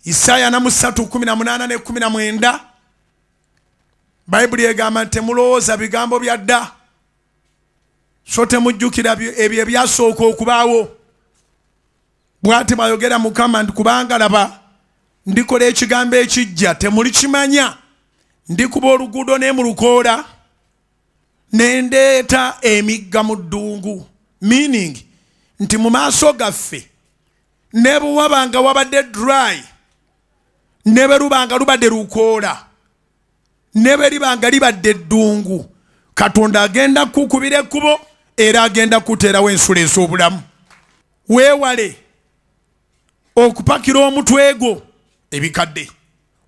Isaya na 3:18 ne 19 Bible egamba temulowooza bigambo bya dda so temujjukira ebyo ebyasooka okubaawo bw'ati bw'ayogera Mukama nti kubanga laba ndikola ekigambo ekijja temulikimanya ndikuba oluguudo ne mu lukoola ne ndeeta emigga mu ddungu meaning nti mu maaso gaffe ne bwe wabanga wabadde dry ne bwe lubanga lubadde lukoola ne bwe libanga libadde ddungu Katonda agenda kukubira ekkubo era agenda kuteerawo ensula ez'obulamu. Weewale okupakira omutwe gwo ebikadde.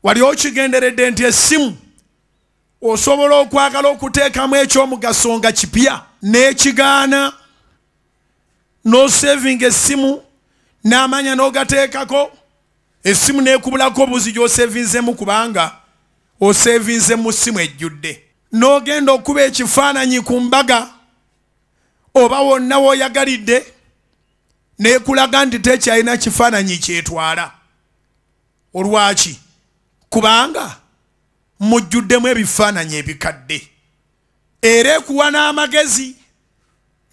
Wali okigenderedde nti essimu osobola okwagala okuteekamu ekyomugaso nga kipya n'ekigaana n'osevinga essimu n'amanya n'ogateekako essimu n'ekubulako obuzi gy'osevinzemu kubanga osevinze mu ssimu ejjudde. N'ogenda okuba ekifaananyi ku mbaga oba wonna w'oyagalidde n'ekulaga nti tekyalina kifaananyi kyetwala. Olwaki? Kubanga mujjuddemu ebifaananyi ebikadde. Era ekuwa n'amagezi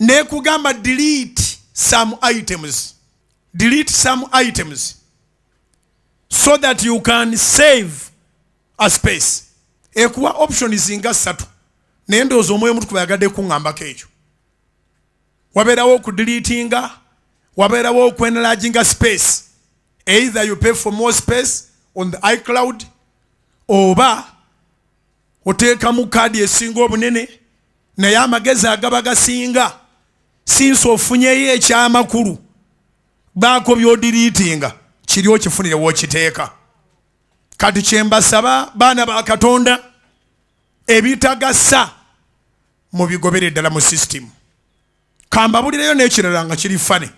n'ekugamba delete some items. Delete some items so that you can save a space. Ekuwa options nga 3 naye ndowooza omwoyo mutukuvu yagadde kuŋŋambako ekyo. Wabeerawo okudeletinga, wabeerawo okwenlarginga space. Either you pay for more space on the iCloud oba oteekamu kaadi esinga obunene naye amagezi agaba gasinga sinsi ofunyeyo ekyamakulu baako by'odeletinga kiri okifunire w'okiteeka. Kati kyembasaba baana ba Katonda ebitagasa mu bigobere ddala mu system. Kambabulireyo n'ekirala nga kiri fane.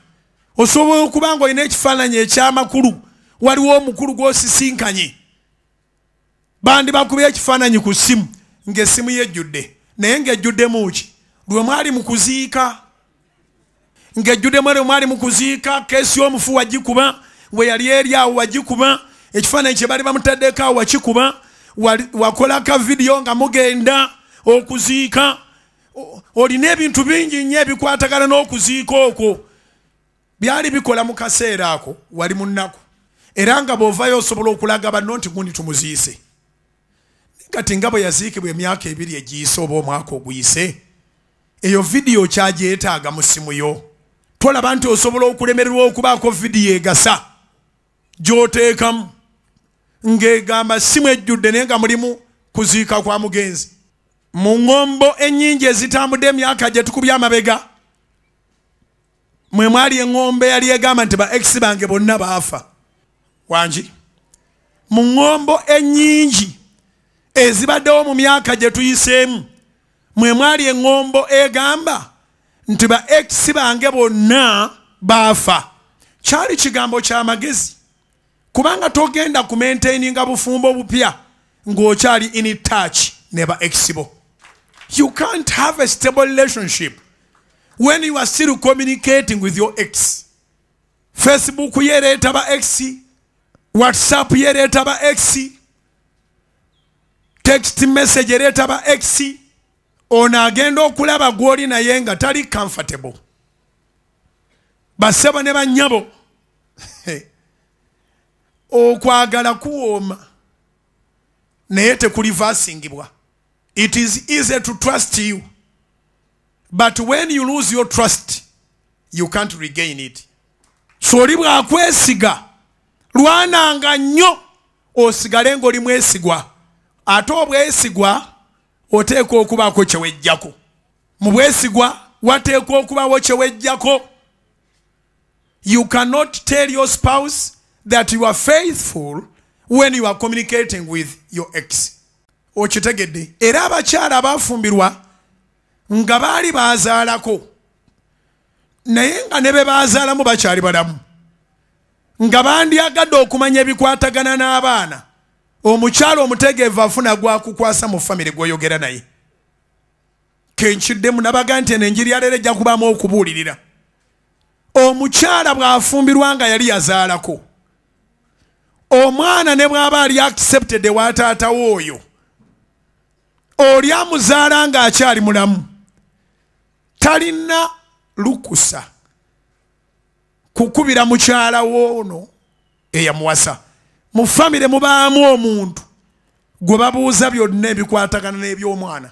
Osobola okuba nga olina ekifaananyi ekyamakulu waliwo omukulu gw'osisinkanye bandi bakubye ekifaananyi ku ssimu ng'essimu yejjudde naye ng'ejjuddemu ki lwe mwali mu kuziika ng'ejjuddemu lwe mwali mu kuziika keesi y'omufu wagikuba we yali eri awo wagikuba ekifaananyi kye bali bamutaddeko awo wakikuba wakola ka vidiyo nga mugenda okuziika olina ebintu bingi nnyo ebikwatagana n'okuziika okwo byali bikola mu kaseera ako wali mu nnaku era nga bw'ovaayo osobola okulaga banno nti gundi tumuziise kati nga bwe yaziikibwa emyaka 2 egiyise oba omwaka oguyise eyo vidiyo kyagyetaaga mu ssimu yo. Tolaba nti osobola okulemererwa okubaako vidiyo egasa gy'oteekamu ng'egamba ssimu ejjudde naye nga mulimu kuziika kwa mugenzi. Mu ŋŋombo ennyingi ezitambudde emyaka gye tukubye amabega mwe mwali eŋŋombo yali egamba nti ba ex bange bonna baafa. Wangi mu ŋŋombo ennyingi ezibaddewo mu myaka gye tuyiseemu mwe mwali eŋŋombo egamba nti ba ex bange bonna baafa. Kyali kigambo ky'amagezi kubanga togenda ku maintaininga bufumbo bupya ng'okyali in touch ne ba ex bo. You can't have a stable relationship when you are still communicating with your ex. Facebook yereeta ba ex, WhatsApp yereeta ba ex, text message yereeta ba ex. Ono agenda okulaba gw'oli naye nga tali comfortable. Basebo ne bannyabo okwagala kuwooma naye tekulivaasingibwa. It is easy to trust you, but when you lose your trust you can't regain it. So oli bw'akwesiga lwananga nnyo osigale ng'oli mwesigwa ate obwesigwa oteekwa okubaako kye wejjako. Mu bwesigwa wateekwa okubawo kye wejjako. You cannot tell your spouse that you are faithful when you are communicating with your ex. Okitegedde. Era abakyala abafumbirwa nga baali baazaalako naye nga ne be baazaalamu bakyali balamu nga bandyagadde okumanya ebikwatagana n'abaana, omukyala omutegeevu afuna gwakukwasa mu famire gw'oyogera naye. Kenkiddemu nabaga nti enjiri ya leero ejja kubaamu okubuulirira. Omukyala bw'afumbirwa nga yali yazaalako, omwana ne bw'aba ali accepted wa taata w'oyo oli amuzaala ng'akyali mulamu talina lukusa kukubira mukyala w'ono eyamuwasa. Mu famire mubaamu omuntu gwe babuuza byonna ebikwatagana n'ebyomwana.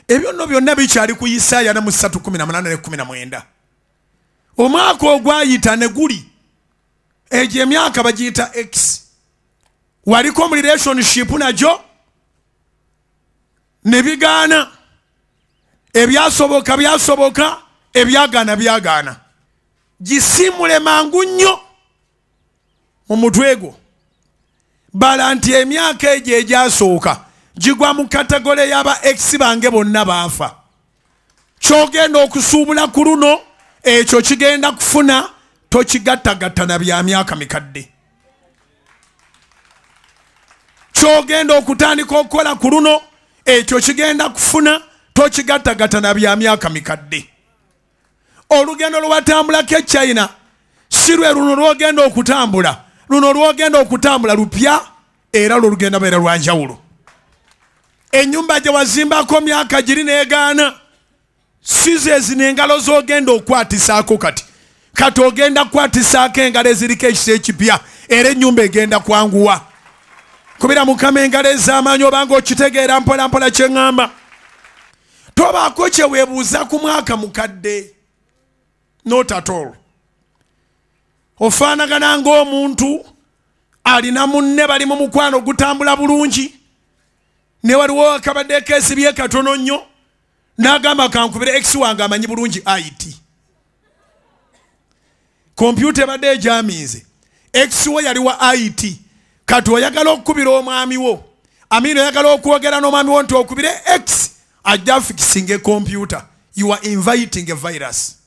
Ebyo nno byonna bikyali ku Isaaya 3:18-19. Omwaka ogwayita ne guli egyo emyaka bagiyita X. Waliko mu relationship najo ne bigaana. Ebyasoboka byasoboka, ebyagaana byagaana. Gisimule mangu nnyo mu mutwe gwo. Bala nti emyaka egyo egyasooka gigwa mu kategole y'aba ex bange bonna baafa. Kyogenda okusuubula ku luno ekyo kigenda kufuna tokigattagatta na bya myaka mikadde. Kyogenda okutandika okukola ku luno ekyo kigenda kufuna tokigattagatta na bya myaka mikadde. Olugendo lwatambulako e China si lwe luno lwogenda okutambula. Luno lwogenda okutambula lupya era lugenda beera lwa njawulo. Ennyumba gye wazimbako myaka giri n'egaana si ze zino engalo z'ogenda okwatisaako kati. Kati ogenda kukwatisaako engalo eziriko ekisa ekipya era ennyumba egenda kwanguwa. Kubira Mukama engalo ez'amaanyi obanga okitegeera mpola mpola kye ŋŋamba. Tobaako kye weebuuza ku mwaka mukadde. Not at all. Ofaanagana ng'omuntu alina munne bali mu mukwano gutambula bulungi ne waliwo akabadde keesibye katono nnyo n'agamba kankubire ex wange amanyi bulungi IT. Kompyuta ebadde ejamiize. Ex we yali wa IT. Kati oyagala okukubira omwami wo. Amino oyagala okwogera n'omwami wo nti okubire X ajja afikisinga kompyuta. You are inviting a virus.